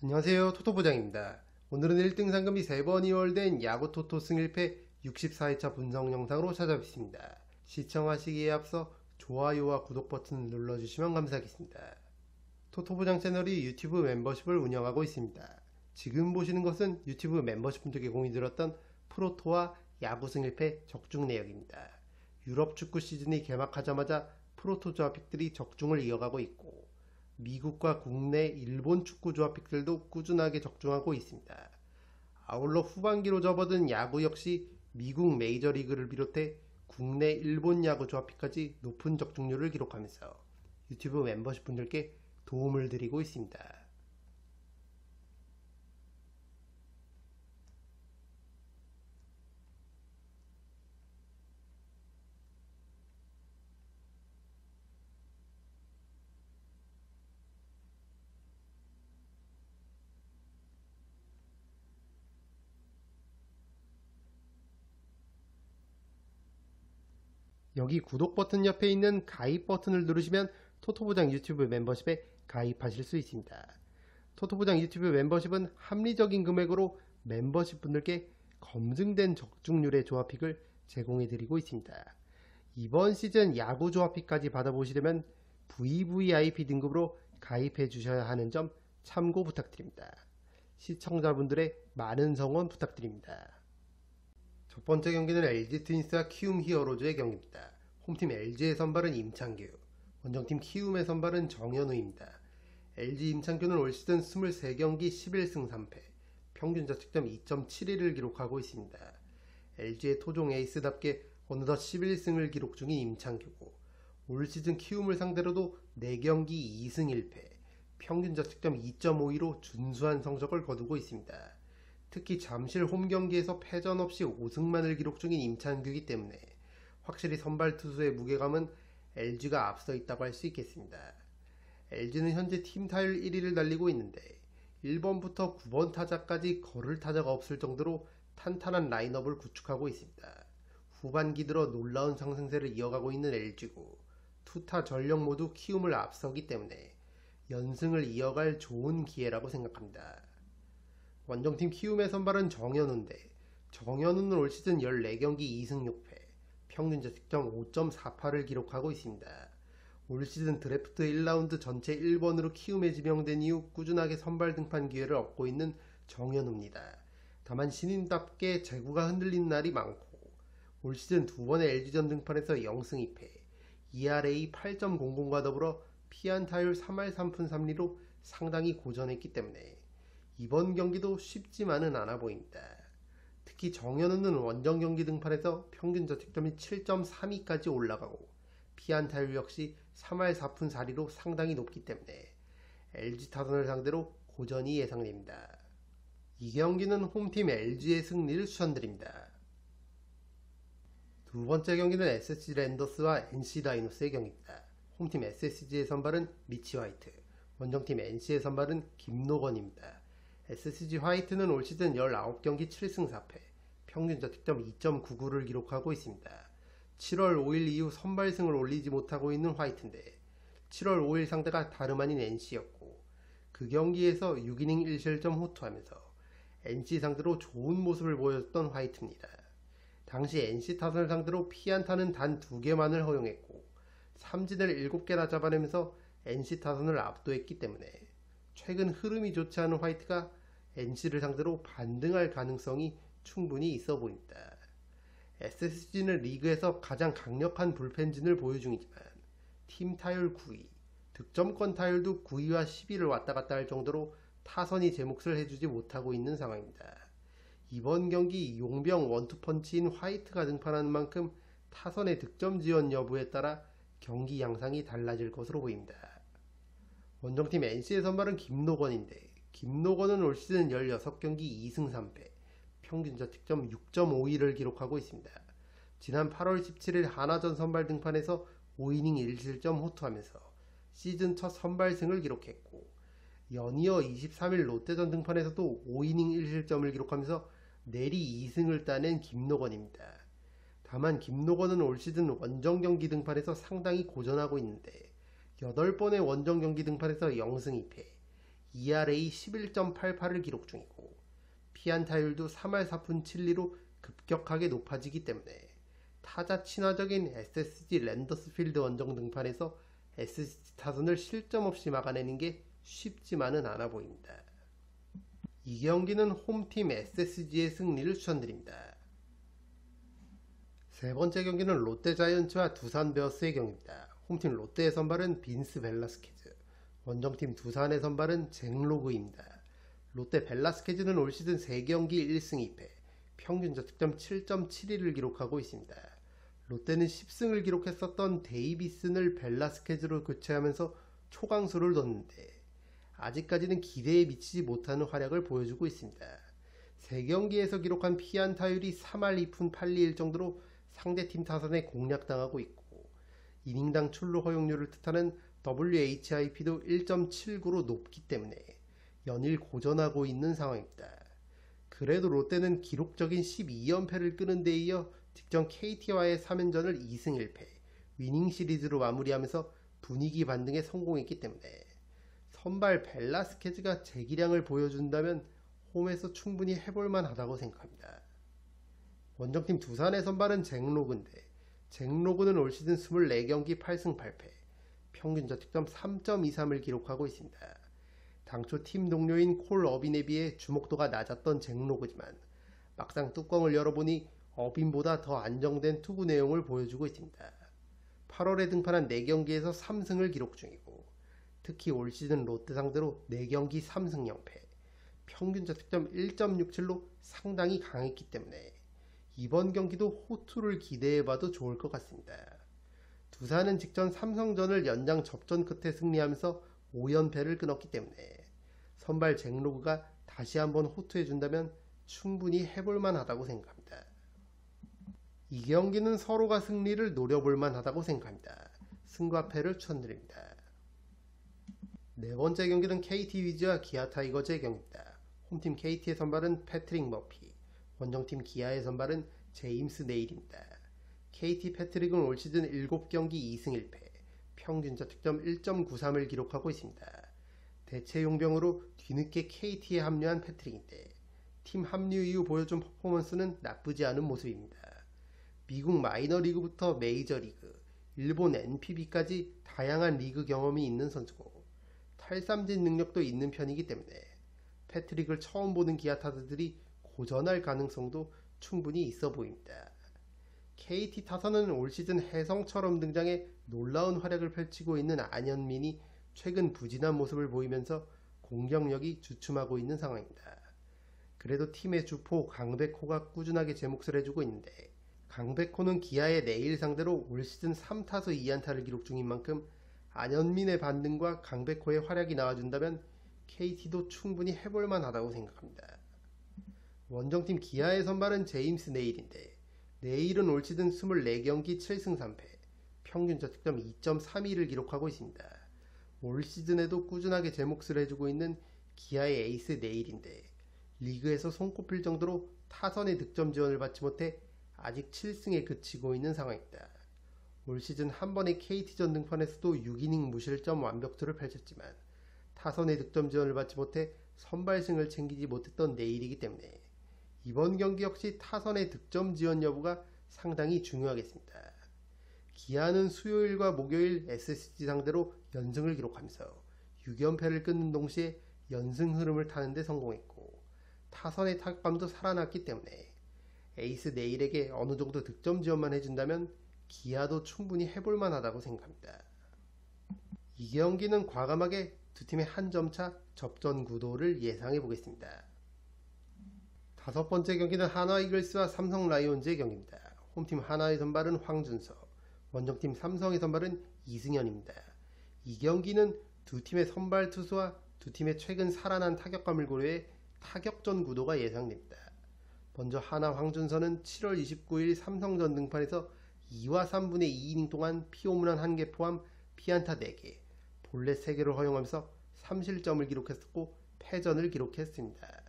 안녕하세요, 토토부장입니다. 오늘은 1등 상금이 3번 이월된 야구 토토 승1패 64회차 분석 영상으로 찾아뵙습니다. 시청하시기에 앞서 좋아요와 구독 버튼을 눌러주시면 감사하겠습니다. 토토부장 채널이 유튜브 멤버십을 운영하고 있습니다. 지금 보시는 것은 유튜브 멤버십 분들께 공유 드렸던 프로토와 야구 승1패 적중 내역입니다. 유럽 축구 시즌이 개막하자마자 프로토 조합픽들이 적중을 이어가고 있고 미국과 국내 일본 축구 조합픽들도 꾸준하게 적중하고 있습니다. 아울러 후반기로 접어든 야구 역시 미국 메이저리그를 비롯해 국내 일본 야구 조합픽까지 높은 적중률을 기록하면서 유튜브 멤버십 분들께 도움을 드리고 있습니다. 여기 구독 버튼 옆에 있는 가입 버튼을 누르시면 토토부장 유튜브 멤버십에 가입하실 수 있습니다. 토토부장 유튜브 멤버십은 합리적인 금액으로 멤버십 분들께 검증된 적중률의 조합픽을 제공해 드리고 있습니다. 이번 시즌 야구 조합픽까지 받아보시려면 VVIP 등급으로 가입해 주셔야 하는 점 참고 부탁드립니다. 시청자분들의 많은 성원 부탁드립니다. 첫 번째 경기는 LG 트윈스와 키움 히어로즈의 경기입니다. 홈팀 LG의 선발은 임창규, 원정팀 키움의 선발은 정현우입니다. LG 임창규는 올 시즌 23경기 11승 3패, 평균 자책점 2.71을 기록하고 있습니다. LG의 토종 에이스답게 어느덧 11승을 기록 중인 임창규고, 올 시즌 키움을 상대로도 4경기 2승 1패, 평균 자책점 2.52로 준수한 성적을 거두고 있습니다. 특히 잠실 홈 경기에서 패전 없이 5승만을 기록 중인 임창규이기 때문에 확실히 선발 투수의 무게감은 LG가 앞서 있다고 할 수 있겠습니다. LG는 현재 팀 타율 1위를 달리고 있는데 1번부터 9번 타자까지 거를 타자가 없을 정도로 탄탄한 라인업을 구축하고 있습니다. 후반기 들어 놀라운 상승세를 이어가고 있는 LG고 투타 전력 모두 키움을 앞서기 때문에 연승을 이어갈 좋은 기회라고 생각합니다. 원정팀 키움의 선발은 정현우인데 정현우는 올 시즌 14경기 2승 6패, 평균 자책점 5.48을 기록하고 있습니다. 올 시즌 드래프트 1라운드 전체 1번으로 키움에 지명된 이후 꾸준하게 선발 등판 기회를 얻고 있는 정현우입니다. 다만 신인답게 제구가 흔들리는 날이 많고 올 시즌 2번의 LG전 등판에서 0승 2패, ERA 8.00과 더불어 피안타율 3할 3푼 3리로 상당히 고전했기 때문에 이번 경기도 쉽지만은 않아 보입니다. 특히 정현우는 원정 경기 등판에서 평균 자책점이 7.32까지 올라가고 피안타율 역시 3할 4푼 4리로 상당히 높기 때문에 LG 타선을 상대로 고전이 예상됩니다. 이 경기는 홈팀 LG의 승리를 추천드립니다. 두 번째 경기는 SSG 랜더스와 NC 다이노스의 경기입니다. 홈팀 SSG의 선발은 미치 화이트, 원정팀 NC의 선발은 김노건입니다. SSG 화이트는 올 시즌 19경기 7승 4패, 평균 자책점 2.99를 기록하고 있습니다. 7월 5일 이후 선발승을 올리지 못하고 있는 화이트인데 7월 5일 상대가 다름 아닌 NC였고 그 경기에서 6이닝 1실점 호투하면서 NC 상대로 좋은 모습을 보였던 화이트입니다. 당시 NC 타선을 상대로 피안타는 단 2개만을 허용했고 삼진을 7개나 잡아내면서 NC 타선을 압도했기 때문에 최근 흐름이 좋지 않은 화이트가 NC를 상대로 반등할 가능성이 충분히 있어 보입니다. SSG는 리그에서 가장 강력한 불펜진을 보유 중이지만 팀 타율 9위, 득점권 타율도 9위와 10위를 왔다 갔다 할 정도로 타선이 제 몫을 해주지 못하고 있는 상황입니다. 이번 경기 용병 원투펀치인 화이트가 등판하는 만큼 타선의 득점 지원 여부에 따라 경기 양상이 달라질 것으로 보입니다. 원정팀 NC의 선발은 김노건인데 김노건은 올 시즌 16경기 2승 3패, 평균 자책점 6.52를 기록하고 있습니다. 지난 8월 17일 한화전 선발 등판에서 5이닝 1실점 호투하면서 시즌 첫 선발승을 기록했고 연이어 23일 롯데전 등판에서도 5이닝 1실점을 기록하면서 내리 2승을 따낸 김노건입니다. 다만 김노건은 올 시즌 원정 경기 등판에서 상당히 고전하고 있는데 8번의 원정 경기 등판에서 0승 2패, ERA 11.88을 기록 중이고 피안타율도 3할 4푼 7리로 급격하게 높아지기 때문에 타자 친화적인 SSG 랜더스필드 원정 등판에서 SSG 타선을 실점 없이 막아내는 게 쉽지만은 않아 보입니다. 이 경기는 홈팀 SSG의 승리를 추천드립니다. 세 번째 경기는 롯데 자이언츠와 두산 베어스의 경기입니다. 홈팀 롯데의 선발은 빈스 벨라스케즈, 원정팀 두산의 선발은 잭 로그입니다. 롯데 벨라스케즈는 올 시즌 3경기 1승 2패, 평균 자책점 7.71을 기록하고 있습니다. 롯데는 10승을 기록했었던 데이비슨을 벨라스케즈로 교체하면서 초강수를 뒀는데 아직까지는 기대에 미치지 못하는 활약을 보여주고 있습니다. 3경기에서 기록한 피안타율이 3할 2푼 8리 1정도로 상대팀 타선에 공략당하고 있고 이닝당 출루 허용률을 뜻하는 WHIP도 1.79로 높기 때문에 연일 고전하고 있는 상황입니다. 그래도 롯데는 기록적인 12연패를 끄는 데 이어 직전 KT와의 3연전을 2승 1패, 위닝 시리즈로 마무리하면서 분위기 반등에 성공했기 때문에 선발 벨라스케즈가 재기량을 보여준다면 홈에서 충분히 해볼만 하다고 생각합니다. 원정팀 두산의 선발은 잭 로그인데 잭 로그는 올 시즌 24경기 8승 8패, 평균 자책점 3.23을 기록하고 있습니다. 당초 팀 동료인 콜 어빈에 비해 주목도가 낮았던 잭 로그지만 막상 뚜껑을 열어보니 어빈보다 더 안정된 투구 내용을 보여주고 있습니다. 8월에 등판한 4경기에서 3승을 기록 중이고 특히 올 시즌 롯데 상대로 4경기 3승 0패, 평균 자책점 1.67로 상당히 강했기 때문에 이번 경기도 호투를 기대해봐도 좋을 것 같습니다. 두산은 직전 삼성전을 연장 접전 끝에 승리하면서 5연패를 끊었기 때문에 선발 잭 로그가 다시 한번 호투해준다면 충분히 해볼만 하다고 생각합니다. 이 경기는 서로가 승리를 노려볼만 하다고 생각합니다. 승과 패를 추천드립니다. 네 번째 경기는 KT 위즈와 기아 타이거즈의 경기입니다. 홈팀 KT의 선발은 패트릭 머피, 원정팀 기아의 선발은 제임스 네일입니다. KT 패트릭은 올 시즌 7경기 2승 1패, 평균 자책점 1.93을 기록하고 있습니다. 대체 용병으로 뒤늦게 KT에 합류한 패트릭인데 팀 합류 이후 보여준 퍼포먼스는 나쁘지 않은 모습입니다. 미국 마이너리그부터 메이저리그, 일본 NPB까지 다양한 리그 경험이 있는 선수고 탈삼진 능력도 있는 편이기 때문에 패트릭을 처음 보는 기아 타자들이 고전할 가능성도 충분히 있어 보입니다. KT 타선은 올 시즌 혜성처럼 등장해 놀라운 활약을 펼치고 있는 안현민이 최근 부진한 모습을 보이면서 공격력이 주춤하고 있는 상황입니다. 그래도 팀의 주포 강백호가 꾸준하게 제 몫을 해주고 있는데 강백호는 기아의 내일 상대로 올 시즌 3타수 2안타를 기록 중인 만큼 안현민의 반등과 강백호의 활약이 나와준다면 KT도 충분히 해볼만 하다고 생각합니다. 원정팀 기아의 선발은 제임스 네일인데 네일은 올 시즌 24경기 7승 3패, 평균 자책점 2.32를 기록하고 있습니다. 올 시즌에도 꾸준하게 제 몫을 해주고 있는 기아의 에이스 네일인데 리그에서 손꼽힐 정도로 타선의 득점 지원을 받지 못해 아직 7승에 그치고 있는 상황입니다. 올 시즌 한 번의 KT전 등판에서도 6이닝 무실점 완벽투를 펼쳤지만 타선의 득점 지원을 받지 못해 선발승을 챙기지 못했던 네일이기 때문에 이번 경기 역시 타선의 득점 지원 여부가 상당히 중요하겠습니다. 기아는 수요일과 목요일 SSG 상대로 연승을 기록하면서 6연패를 끊는 동시에 연승 흐름을 타는 데 성공했고 타선의 타격감도 살아났기 때문에 에이스 네일에게 어느 정도 득점 지원만 해준다면 기아도 충분히 해볼만 하다고 생각합니다. 이 경기는 과감하게 두 팀의 한 점차 접전 구도를 예상해 보겠습니다. 다섯 번째 경기는 한화 이글스와 삼성 라이온즈의 경기입니다. 홈팀 한화의 선발은 황준서, 원정팀 삼성의 선발은 이승현입니다. 이 경기는 두 팀의 선발 투수와 두 팀의 최근 살아난 타격감을 고려해 타격전 구도가 예상됩니다. 먼저 한화 황준서는 7월 29일 삼성전 등판에서 2와 3분의 2이닝 동안 피홈런 1개 포함 피안타 4개, 볼넷 3개를 허용하면서 3실점을 기록했었고 패전을 기록했습니다.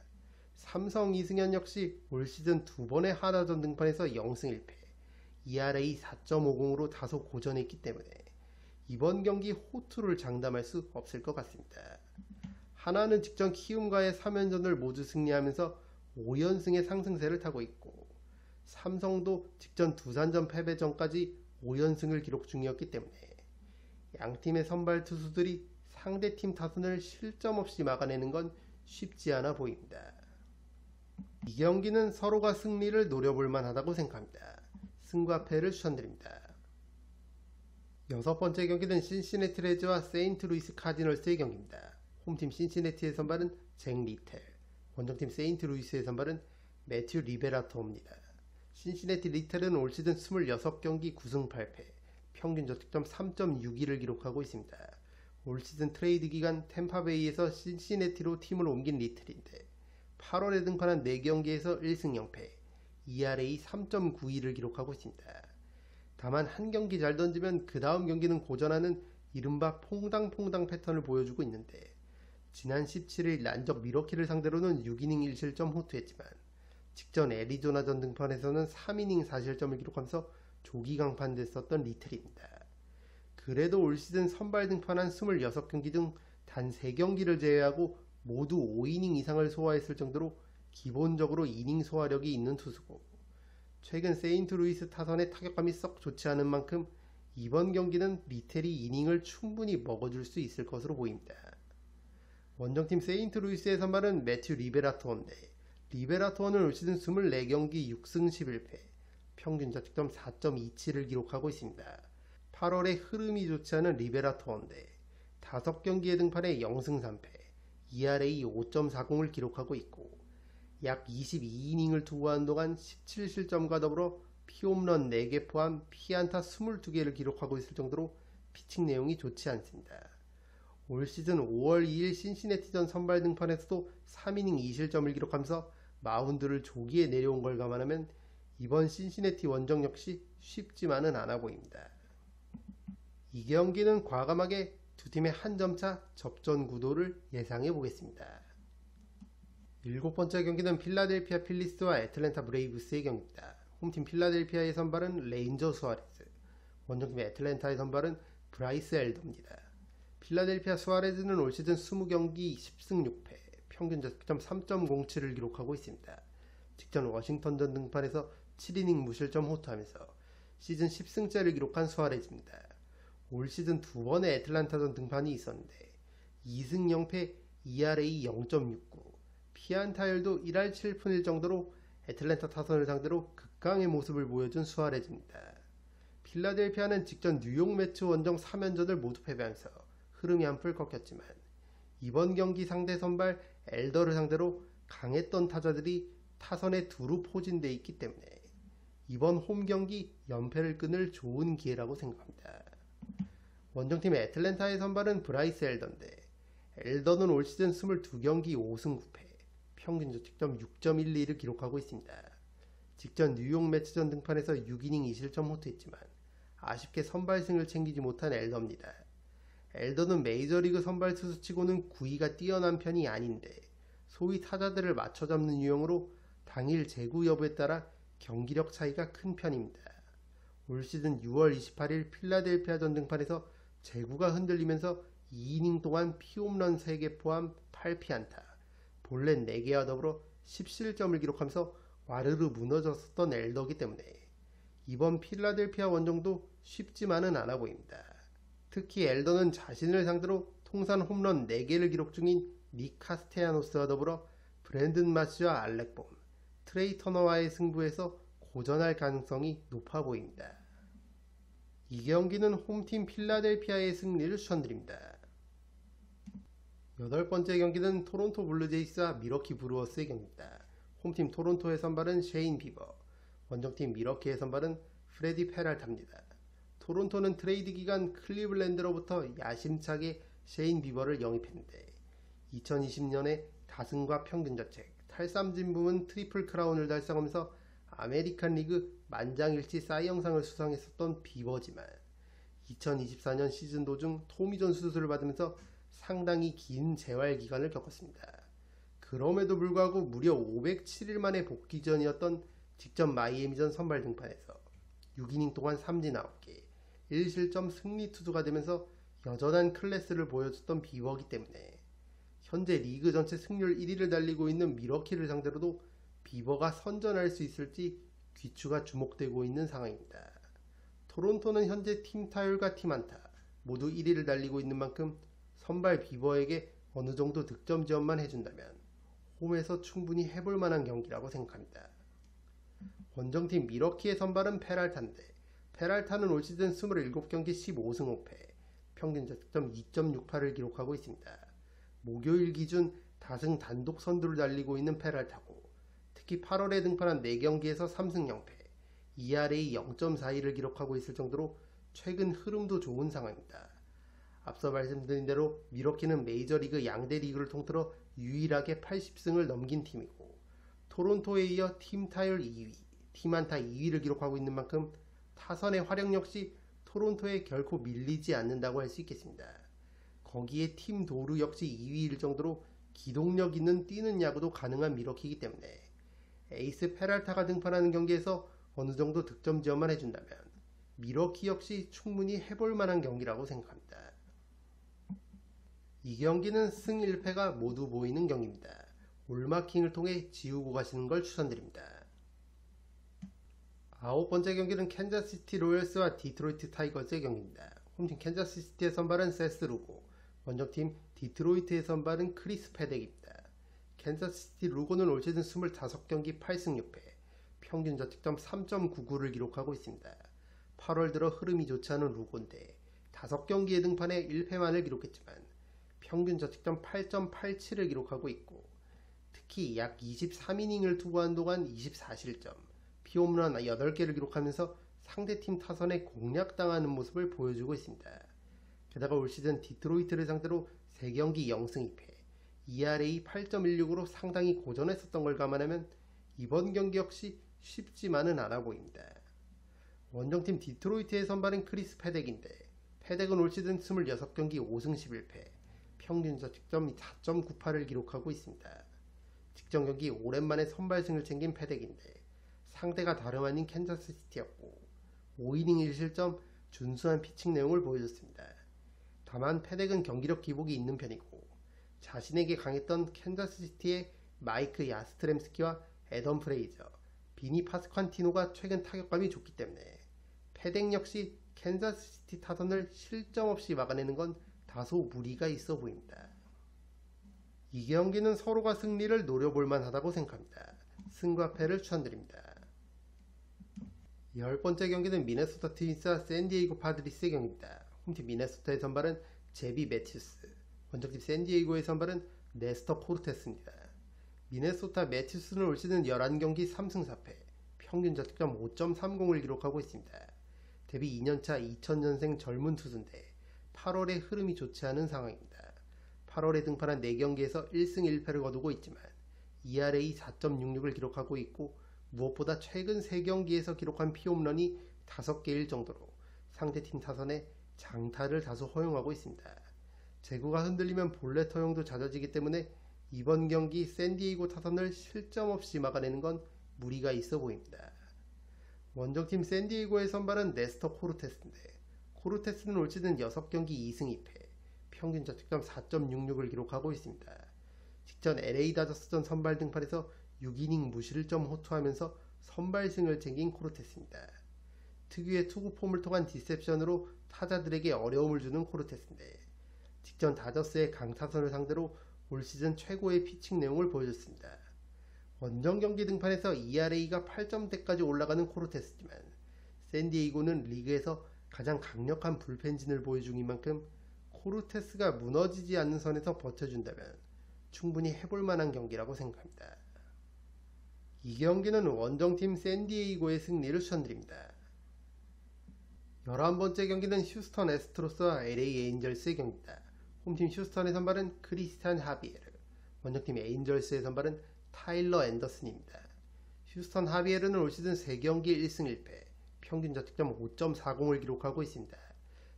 삼성 이승현 역시 올 시즌 2번의 한화전 등판에서 0승 1패, ERA 4.50으로 다소 고전했기 때문에 이번 경기 호투를 장담할 수 없을 것 같습니다. 하나는 직전 키움과의 3연전을 모두 승리하면서 5연승의 상승세를 타고 있고, 삼성도 직전 두산전 패배 전까지 5연승을 기록 중이었기 때문에 양팀의 선발 투수들이 상대팀 타선을 실점 없이 막아내는 건 쉽지 않아 보입니다. 이 경기는 서로가 승리를 노려볼 만하다고 생각합니다. 승과 패를 추천드립니다. 여섯 번째 경기는 신시내티 레즈와 세인트루이스 카디널스의 경기입니다. 홈팀 신시내티의 선발은 잭 리텔, 원정팀 세인트루이스의 선발은 매튜 리베라토입니다. 신시내티 리텔은 올 시즌 26경기 9승 8패, 평균 저득점 3.62를 기록하고 있습니다. 올 시즌 트레이드 기간 템파베이에서 신시내티로 팀을 옮긴 리텔인데 8월에 등판한 4경기에서 1승 0패, ERA 3.92를 기록하고 있습니다. 다만 한 경기 잘 던지면 그 다음 경기는 고전하는 이른바 퐁당퐁당 패턴을 보여주고 있는데, 지난 17일 난적 미러키를 상대로는 6이닝 1실점 호투했지만 직전 애리조나전 등판에서는 3이닝 4실점을 기록하면서 조기 강판됐었던 리틀입니다. 그래도 올 시즌 선발 등판한 26경기 중 단 3경기를 제외하고 모두 5이닝 이상을 소화했을 정도로 기본적으로 이닝 소화력이 있는 투수고, 최근 세인트루이스 타선의 타격감이 썩 좋지 않은 만큼 이번 경기는 리텔이 이닝을 충분히 먹어줄 수 있을 것으로 보입니다. 원정팀 세인트루이스의 선발은 매튜 리베라토인데, 리베라토는 올 시즌 24경기 6승 11패, 평균 자책점 4.27을 기록하고 있습니다. 8월에 흐름이 좋지 않은 리베라토인데 5경기에 등판해 0승 3패, ERA 5.40을 기록하고 있고, 약 22이닝을 투구한 동안 17실점과 더불어 피홈런 4개 포함 피안타 22개를 기록하고 있을 정도로 피칭 내용이 좋지 않습니다. 올 시즌 5월 2일 신시내티전 선발 등판에서도 3이닝 2실점을 기록하면서 마운드를 조기에 내려온 걸 감안하면 이번 신시내티 원정 역시 쉽지만은 않아 보입니다. 이 경기는 과감하게 두 팀의 한 점차 접전 구도를 예상해 보겠습니다. 일곱 번째 경기는 필라델피아 필리스와 애틀랜타 브레이브스의 경기입니다. 홈팀 필라델피아의 선발은 레인저 수아레즈, 원정팀 애틀랜타의 선발은 브라이스 엘더입니다. 필라델피아 수아레즈는 올 시즌 20경기 10승 6패, 평균 자책점 3.07을 기록하고 있습니다. 직전 워싱턴전 등판에서 7이닝 무실점 호투하면서 시즌 10승째를 기록한 수아레즈입니다. 올 시즌 2번의 애틀랜타전 등판이 있었는데 2승 0패, ERA 0.69, 피안타율도 1할 7푼1 정도로 애틀랜타 타선을 상대로 극강의 모습을 보여준 수아레즈입니다. 필라델피아는 직전 뉴욕 매츠 원정 3연전을 모두 패배하면서 흐름이 한풀 꺾였지만 이번 경기 상대 선발 엘더를 상대로 강했던 타자들이 타선에 두루 포진되어 있기 때문에 이번 홈 경기 연패를 끊을 좋은 기회라고 생각합니다. 원정팀 애틀랜타의 선발은 브라이스 엘더인데, 엘더는 올 시즌 22경기 5승 9패, 평균 자책점 6.12를 기록하고 있습니다. 직전 뉴욕 매치전 등판에서 6이닝 2실점 호투했지만 아쉽게 선발승을 챙기지 못한 엘더입니다. 엘더는 메이저리그 선발 투수치고는 구위가 뛰어난 편이 아닌데 소위 타자들을 맞춰잡는 유형으로 당일 제구 여부에 따라 경기력 차이가 큰 편입니다. 올 시즌 6월 28일 필라델피아전 등판에서 제구가 흔들리면서 2이닝 동안 피홈런 3개 포함 8피안타, 볼넷 4개와 더불어 10실점을 기록하면서 와르르 무너졌었던 엘더기 때문에 이번 필라델피아 원정도 쉽지만은 않아 보입니다. 특히 엘더는 자신을 상대로 통산 홈런 4개를 기록 중인 닉 카스테야노스와 더불어 브랜든 마시와 알렉 봄, 트레이 터너와의 승부에서 고전할 가능성이 높아 보입니다. 이 경기는 홈팀 필라델피아의 승리를 추천드립니다. 여덟 번째 경기는 토론토 블루제이스와 미러키 브루어스의 경기입니다. 홈팀 토론토의 선발은 셰인 비버, 원정팀 미러키의 선발은 프레디 페랄타입니다. 토론토는 트레이드 기간 클리블랜드로부터 야심차게 셰인 비버를 영입했는데 2020년에 다승과 평균 자책, 탈삼진 부문 트리플 크라운을 달성하면서 아메리칸 리그 만장일치 사이영상을 수상했었던 비버지만 2024년 시즌 도중 토미존 수술을 받으면서 상당히 긴 재활 기간을 겪었습니다. 그럼에도 불구하고 무려 507일 만에 복귀 전이었던 직전 마이애미전 선발 등판에서 6이닝 동안 삼진 9개, 1실점 승리 투수가 되면서 여전한 클래스를 보여줬던 비버기 때문에 현재 리그 전체 승률 1위를 달리고 있는 미러키를 상대로도 비버가 선전할 수 있을지 귀추가 주목되고 있는 상황입니다. 토론토는 현재 팀 타율과 팀 안타 모두 1위를 달리고 있는 만큼 선발 비버에게 어느 정도 득점 지원만 해준다면 홈에서 충분히 해볼 만한 경기라고 생각합니다. 원정팀 미러키의 선발은 페랄타인데 페랄타는 올 시즌 27경기 15승 5패, 평균 자책점 2.68을 기록하고 있습니다. 목요일 기준 다승 단독 선두를 달리고 있는 페랄타고 특히 8월에 등판한 4경기에서 3승 0패, ERA 0.42를 기록하고 있을 정도로 최근 흐름도 좋은 상황입니다. 앞서 말씀드린 대로 미러키는 메이저리그 양대 리그를 통틀어 유일하게 80승을 넘긴 팀이고 토론토에 이어 팀 타율 2위, 팀 안타 2위를 기록하고 있는 만큼 타선의 활약 역시 토론토에 결코 밀리지 않는다고 할 수 있겠습니다. 거기에 팀 도루 역시 2위일 정도로 기동력 있는 뛰는 야구도 가능한 미러키이기 때문에 에이스 페랄타가 등판하는 경기에서 어느 정도 득점 지원만 해준다면 미러키 역시 충분히 해볼 만한 경기라고 생각합니다. 이 경기는 승 1패가 모두 보이는 경기입니다. 올마킹을 통해 지우고 가시는 걸 추천드립니다. 9번째 경기는 캔자스시티 로열스와 디트로이트 타이거즈의 경기입니다. 홈팀 캔자스시티의 선발은 세스 루고, 원정팀 디트로이트의 선발은 크리스 패덱입니다. 캔자스시티 루고는 올 시즌 25경기 8승 6패, 평균 자책점 3.99를 기록하고 있습니다. 8월 들어 흐름이 좋지 않은 루고인데 5경기에 등판해 1패만을 기록했지만 평균 자책점 8.87을 기록하고 있고 특히 약 23이닝을 투구한 동안 24실점, 피홈런 8개를 기록하면서 상대팀 타선에 공략당하는 모습을 보여주고 있습니다. 게다가 올 시즌 디트로이트를 상대로 3경기 0승 2패, ERA 8.16으로 상당히 고전했었던 걸 감안하면 이번 경기 역시 쉽지만은 않아 보입니다. 원정팀 디트로이트의 선발은 크리스 패덱인데 패덱은 올 시즌 26경기 5승 11패, 평균 자책점 4.98을 기록하고 있습니다. 직전 경기 오랜만에 선발승을 챙긴 패덱인데 상대가 다름 아닌 캔자스시티였고 5이닝 1실점 준수한 피칭 내용을 보여줬습니다. 다만 패덱은 경기력 기복이 있는 편이고 자신에게 강했던 캔자스시티의 마이크 야스트렘스키와 애덤 프레이저, 비니 파스칸티노가 최근 타격감이 좋기 때문에 패덱 역시 캔자스시티 타선을 실점 없이 막아내는 건 다소 무리가 있어 보입니다. 이 경기는 서로가 승리를 노려볼 만하다고 생각합니다. 승과 패를 추천드립니다. 10번째 경기는 미네소타 트윈스와 샌디에이고 파드리스의 경기입니다. 홈팀 미네소타의 선발은 제비 매튜스, 원정팀 샌디에이고의 선발은 네스터 코르테스입니다. 미네소타 매튜스는 올 시즌 11경기 3승 4패, 평균 자책점 5.30을 기록하고 있습니다. 데뷔 2년차 2000년생 젊은 투수인데 8월에 흐름이 좋지 않은 상황입니다. 8월에 등판한 4경기에서 1승 1패를 거두고 있지만 ERA 4.66을 기록하고 있고 무엇보다 최근 3경기에서 기록한 피홈런이 5개일 정도로 상대팀 타선에 장타를 다소 허용하고 있습니다. 제구가 흔들리면 볼넷 허용도 잦아지기 때문에 이번 경기 샌디에이고 타선을 실점 없이 막아내는 건 무리가 있어 보입니다. 원정팀 샌디에이고의 선발은 네스터 코르테스인데 코르테스는 올 시즌 6경기 2승 2패, 평균 자책점 4.66을 기록하고 있습니다. 직전 LA 다저스전 선발 등판에서 6이닝 무실점 호투하면서 선발승을 챙긴 코르테스입니다. 특유의 투구 폼을 통한 디셉션으로 타자들에게 어려움을 주는 코르테스인데 직전 다저스의 강타선을 상대로 올 시즌 최고의 피칭 내용을 보여줬습니다. 원정 경기 등판에서 ERA가 8점대까지 올라가는 코르테스지만 샌디에이고는 리그에서 가장 강력한 불펜진을 보여주는 만큼 코르테스가 무너지지 않는 선에서 버텨준다면 충분히 해볼 만한 경기라고 생각합니다. 이 경기는 원정팀 샌디에이고의 승리를 추천드립니다. 11번째 경기는 휴스턴 애스트로스와 LA 에인절스의 경기입니다. 홈팀 휴스턴의 선발은 크리스티안 하비에르, 원정팀 에인절스의 선발은 타일러 앤더슨입니다. 휴스턴 하비에르는 올 시즌 3경기 1승 1패, 평균 자책점 5.40을 기록하고 있습니다.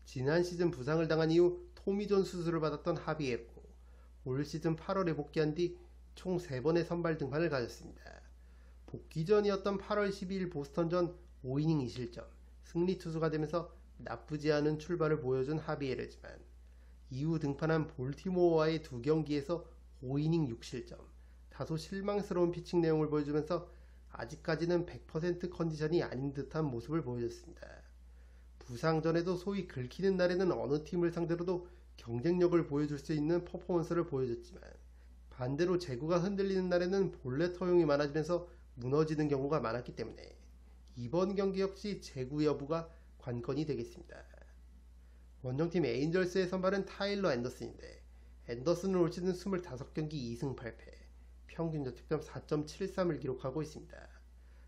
지난 시즌 부상을 당한 이후 토미존 수술을 받았던 하비에르고 올 시즌 8월에 복귀한 뒤 총 3번의 선발 등판을 가졌습니다. 복귀 전이었던 8월 12일 보스턴전 5이닝 2실점, 승리 투수가 되면서 나쁘지 않은 출발을 보여준 하비에르지만 이후 등판한 볼티모어와의 2경기에서 5이닝 6실점, 다소 실망스러운 피칭 내용을 보여주면서 아직까지는 100% 컨디션이 아닌 듯한 모습을 보여줬습니다. 부상 전에도 소위 긁히는 날에는 어느 팀을 상대로도 경쟁력을 보여줄 수 있는 퍼포먼스를 보여줬지만, 반대로 제구가 흔들리는 날에는 볼넷 허용이 많아지면서 무너지는 경우가 많았기 때문에 이번 경기 역시 제구 여부가 관건이 되겠습니다. 원정팀 에인절스의 선발은 타일러 앤더슨인데, 앤더슨은 올 시즌 25경기 2승 8패, 평균 자책점 4.73을 기록하고 있습니다.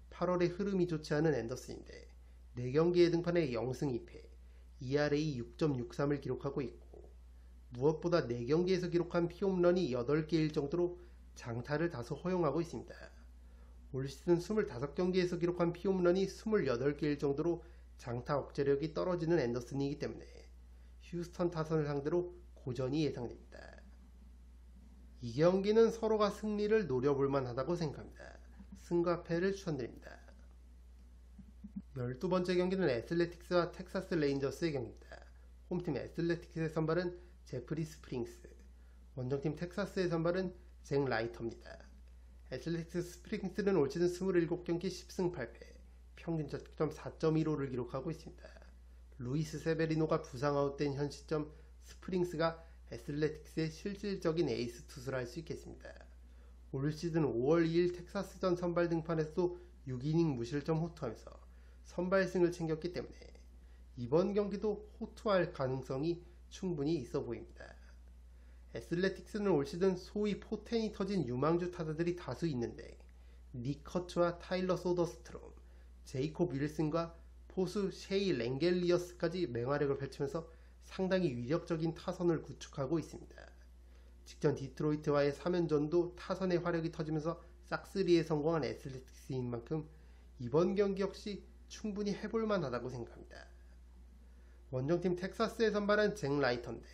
8월에 흐름이 좋지 않은 앤더슨인데 4경기에 등판해 0승 2패, ERA 6.63을 기록하고 있고, 무엇보다 4경기에서 기록한 피홈런이 8개일 정도로 장타를 다소 허용하고 있습니다. 올 시즌 25경기에서 기록한 피홈런이 28개일 정도로 장타 억제력이 떨어지는 앤더슨이기 때문에 휴스턴 타선을 상대로 고전이 예상됩니다. 이 경기는 서로가 승리를 노려볼 만하다고 생각합니다. 승과 패를 추천드립니다. 12번째 경기는 애슬레틱스와 텍사스 레인저스의 경기입니다. 홈팀 애슬레틱스의 선발은 제프리 스프링스, 원정팀 텍사스의 선발은 잭 라이터입니다. 애슬레틱스 스프링스는 올 시즌 27경기 10승 8패, 평균 자책점 4.15를 기록하고 있습니다. 루이스 세베리노가 부상 아웃된 현 시점 스프링스가 애슬레틱스의 실질적인 에이스 투수를 할 수 있겠습니다. 올 시즌 5월 2일 텍사스전 선발 등판에서도 6이닝 무실점 호투하면서 선발승을 챙겼기 때문에 이번 경기도 호투할 가능성이 충분히 있어 보입니다. 애슬레틱스는 올 시즌 소위 포텐이 터진 유망주 타자들이 다수 있는데, 닉 커츠와 타일러 소더스트롬, 제이콥 윌슨과 포수 셰이 랭겔리어스까지 맹활약을 펼치면서 상당히 위력적인 타선을 구축하고 있습니다. 직전 디트로이트와의 3연전도 타선의 화력이 터지면서 싹쓸이에 성공한 애슬레틱스인 만큼 이번 경기 역시 충분히 해볼만 하다고 생각합니다. 원정팀 텍사스의 선발은 잭 라이터인데,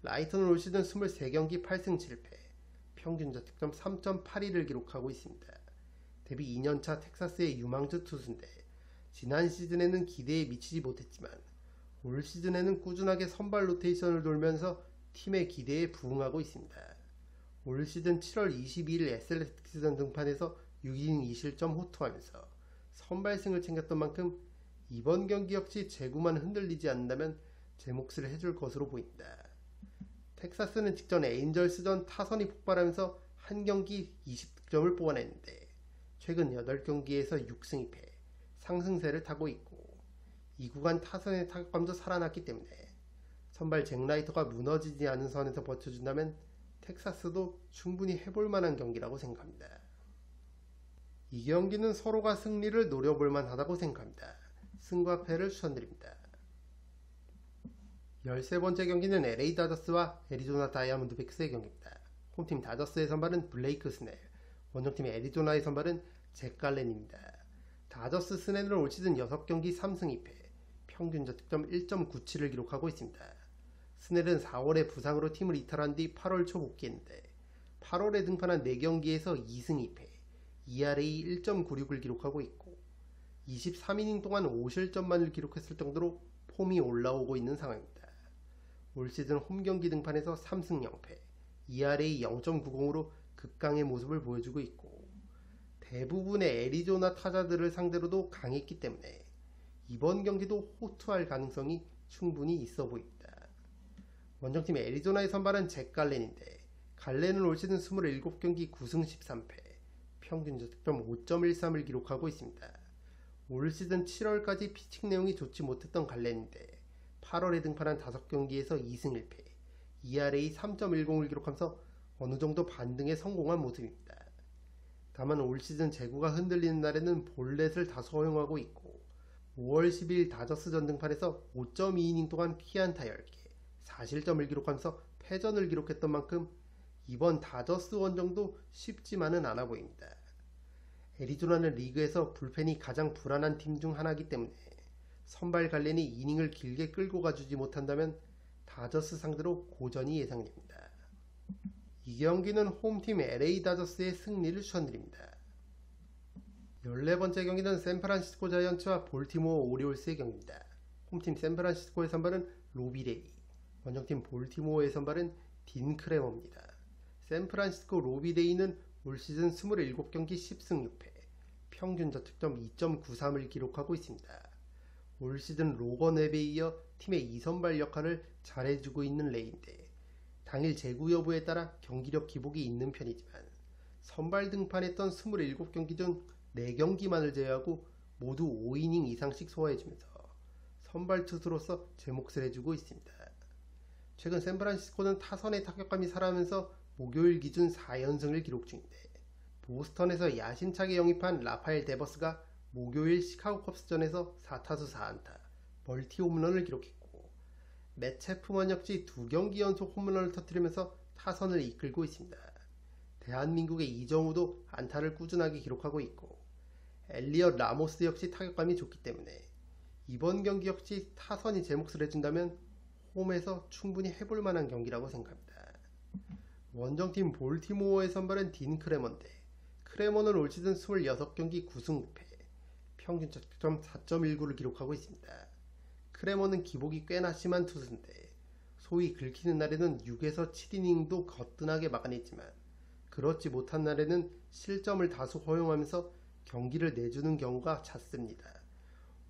라이터는 올 시즌 23경기 8승 7패, 평균 자책점 3.82를 기록하고 있습니다. 데뷔 2년차 텍사스의 유망주 투수인데, 지난 시즌에는 기대에 미치지 못했지만 올 시즌에는 꾸준하게 선발 로테이션을 돌면서 팀의 기대에 부응하고 있습니다. 올 시즌 7월 22일 애슬레틱스전 등판에서 6이닝 2실점 호투하면서 선발승을 챙겼던 만큼 이번 경기 역시 제구만 흔들리지 않는다면 제 몫을 해줄 것으로 보입니다. 텍사스는 직전 에인절스전 타선이 폭발하면서 한 경기 20득점을 뽑아냈는데 최근 8경기에서 6승 2패, 상승세를 타고 있고, 이 구간 타선의 타격감도 살아났기 때문에 선발 잭 라이터가 무너지지 않은 선에서 버텨준다면 텍사스도 충분히 해볼 만한 경기라고 생각합니다. 이 경기는 서로가 승리를 노려볼 만하다고 생각합니다. 승과 패를 추천드립니다. 13번째 경기는 LA 다저스와 애리조나 다이아몬드백스의 경기입니다. 홈팀 다저스의 선발은 블레이크 스넬, 원정팀 애리조나의 선발은 잭 갈렌입니다. 다저스 스넬은 올 시즌 6경기 3승 2패, 평균 자책점 1.97을 기록하고 있습니다. 스넬은 4월에 부상으로 팀을 이탈한 뒤 8월 초 복귀했는데 8월에 등판한 4경기에서 2승 2패, ERA 1.96을 기록하고 있고 23이닝 동안 5실점만을 기록했을 정도로 폼이 올라오고 있는 상황입니다. 올 시즌 홈경기 등판에서 3승 0패, ERA 0.90으로 극강의 모습을 보여주고 있고, 대부분의 애리조나 타자들을 상대로도 강했기 때문에 이번 경기도 호투할 가능성이 충분히 있어 보입니다. 원정팀 애리조나의 선발은 잭 갈렌인데, 갈렌은 올 시즌 27경기 9승 13패, 평균 자책점 5.13을 기록하고 있습니다. 올 시즌 7월까지 피칭 내용이 좋지 못했던 갈렌인데 8월에 등판한 5경기에서 2승 1패, ERA 3.10을 기록하면서 어느 정도 반등에 성공한 모습입니다. 다만 올 시즌 제구가 흔들리는 날에는 볼넷을 다소 허용하고 있고 5월 10일 다저스전 등판에서 5.2이닝 동안 피안타 10개, 4실점을 기록하면서 패전을 기록했던 만큼 이번 다저스 원정도 쉽지만은 않아 보입니다. 애리조나는 리그에서 불펜이 가장 불안한 팀 중 하나이기 때문에 선발 갈렌이 이닝을 길게 끌고 가주지 못한다면 다저스 상대로 고전이 예상됩니다. 이 경기는 홈팀 LA 다저스의 승리를 추천드립니다. 14번째 경기는 샌프란시스코 자이언츠와 볼티모어 오리올스의 경기입니다. 홈팀 샌프란시스코의 선발은 로비 레이, 원정팀 볼티모어의 선발은 딘 크레머입니다. 샌프란시스코 로비데이는 올 시즌 27경기 10승 6패, 평균 자책점 2.93을 기록하고 있습니다. 올 시즌 로건 웹에 이어 팀의 2선발 역할을 잘해주고 있는 레이인데 당일 재구 여부에 따라 경기력 기복이 있는 편이지만 선발 등판했던 27경기 중 4경기만을 제외하고 모두 5이닝 이상씩 소화해주면서 선발 투수로서 제 몫을 해주고 있습니다. 최근 샌프란시스코는 타선의 타격감이 살아나면서 목요일 기준 4연승을 기록 중인데 보스턴에서 야심차게 영입한 라파엘 데버스가 목요일 시카고 컵스전에서 4타수 4안타 멀티 홈런을 기록했고 맷 체프먼 역시 2경기 연속 홈런을 터뜨리면서 타선을 이끌고 있습니다. 대한민국의 이정우도 안타를 꾸준하게 기록하고 있고 엘리엇 라모스 역시 타격감이 좋기 때문에 이번 경기 역시 타선이 제 몫을 해준다면 홈에서 충분히 해볼 만한 경기라고 생각합니다. 원정팀 볼티모어의 선발은 딘 크레머인데 크레머는 올 시즌 26경기 9승 9패, 평균 자책점 4.19를 기록하고 있습니다. 크레머는 기복이 꽤나 심한 투수인데 소위 긁히는 날에는 6에서 7이닝도 거뜬하게 막아냈지만 그렇지 못한 날에는 실점을 다수 허용하면서 경기를 내주는 경우가 잦습니다.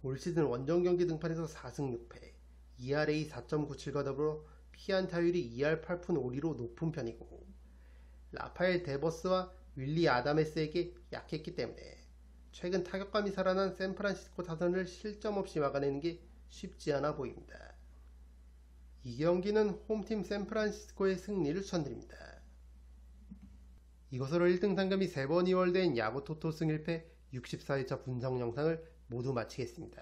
올 시즌 원정 경기 등판에서 4승 6패, ERA 4.97과 더불어 피안타율이 2할 8푼 5리로 높은 편이고 라파엘 데버스와 윌리 아다메스에게 약했기 때문에 최근 타격감이 살아난 샌프란시스코 타선을 실점 없이 막아내는 게 쉽지 않아 보입니다. 이 경기는 홈팀 샌프란시스코의 승리를 추천드립니다. 이것으로 1등 상금이 3번 이월된 야구 토토 승 1패 64일차 분석 영상을 모두 마치겠습니다.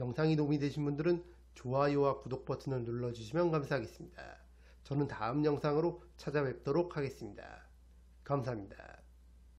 영상이 도움이 되신 분들은 좋아요와 구독 버튼을 눌러주시면 감사하겠습니다. 저는 다음 영상으로 찾아뵙도록 하겠습니다. 감사합니다.